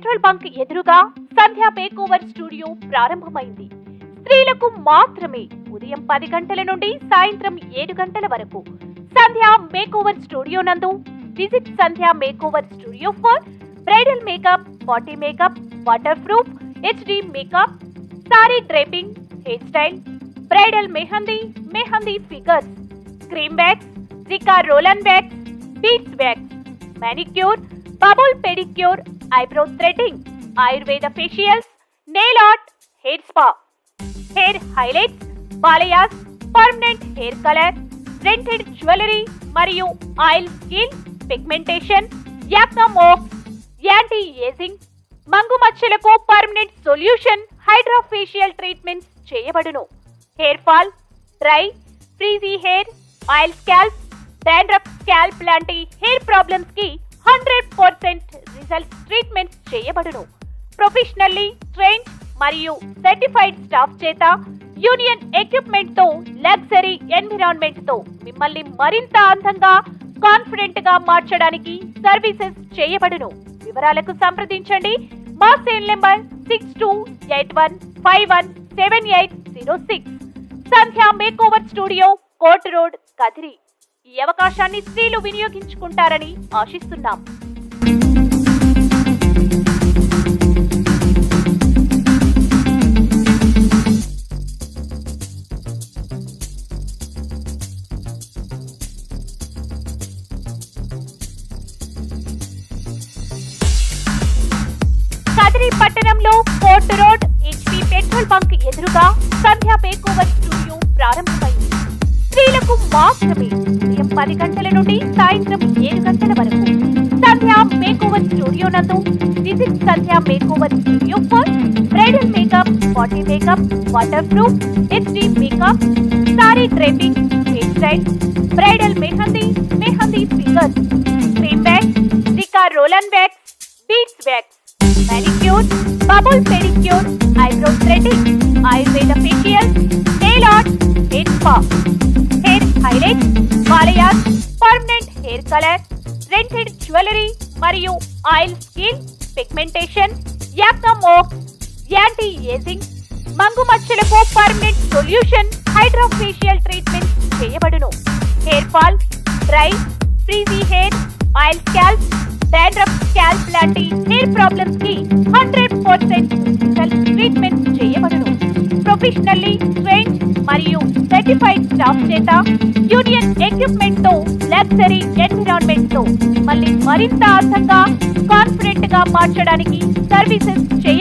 Petrol bunk ఎదురుగా Sandhya makeover studio ప్రారంభమైంది. స్త్రీలకు మాత్రమే ఉదయం 10 గంటల నుండి సాయంత్రం 7 గంటల వరకు. సంధ్య మేకోవర్ స్టూడియో నందు visit Sandhya makeover studio for bridal makeup, party makeup, waterproof, HD makeup, sari draping, hair style, bridal mehndi figures, cream wax, Rica roll and wax, beads wax, manicure, bubble pedicure, eyebrow threading, ayurveda facials, nail art, hair spa, hair highlights, balayas, permanent hair color, rented jewelry మరియు oil skin pigmentation, acne marks, anti ageing, మంగు మచ్చలకు permanent solution hydra facial treatments చేయబడును. Hair fall, dry, frizzy hair, oil scalp, dandruff scalp లాంటి hair problems కి 100% result treatments చేయబడును. Professionally trained మరియు certified staff చేత యూనియన్ ఎక్విప్మెంట్ తో లగ్జరీ ఎన్విరాన్మెంట్ తో మిమ్మల్ని మరింత అందంగా, కాన్ఫిడెంట్ గా మార్చడానికి సర్వీసెస్ చేయబడును. వివరాలకు సంప్రదించండి. మా cell number 6281517806. Sandhya makeover studio, court road, Kadiri. ఈ అవకాశాన్ని స్త్రీలు వినియోగించుకుంటారని ఆశిస్తున్నాం. కదిరి పట్టణంలో court road, HP petrol bunk ఎదురుగా సంధ్య మేకోవర్ స్టూడియో ప్రారంభమైంది. స్త్రీలకు మాత్రమే ఉదయం 10 గంటల నుండి సాయంత్రం 7 గంటల వరకు. సంధ్య మేకోవర్ స్టూడియో నందు visit Sandhya makeover studio for bridal makeup, party makeup, waterproof, HD makeup, sari draping, hair style, bridal mehndi figures, cream wax, Rica roll and wax, beads wax, manicure, bubble pedicure, eyebrow threading, ayurveda facials, nail art, hair spa, hair highlights, balayas, permanent hair color, rented jewelry మరియు oil skin pigmentation, acne marks, anti ageing, మంగు మచ్చలకు permanent solution hydra facial treatments చేయబడును. Hair fall, dry, frizzy hair, oil scalp, dandruff scalp లాంటి hair problems కి 100% result treatments చేయబడును. Professionally trained మరియు certified staff చేత యూనియన్ ఎక్విప్మెంట్ తో లగ్జరీ ఎన్విరాన్మెంట్ తో మిమ్మల్ని మరింత అందంగా, కాన్ఫిడెంట్ గా మార్చడానికి సర్వీసెస్ చేయ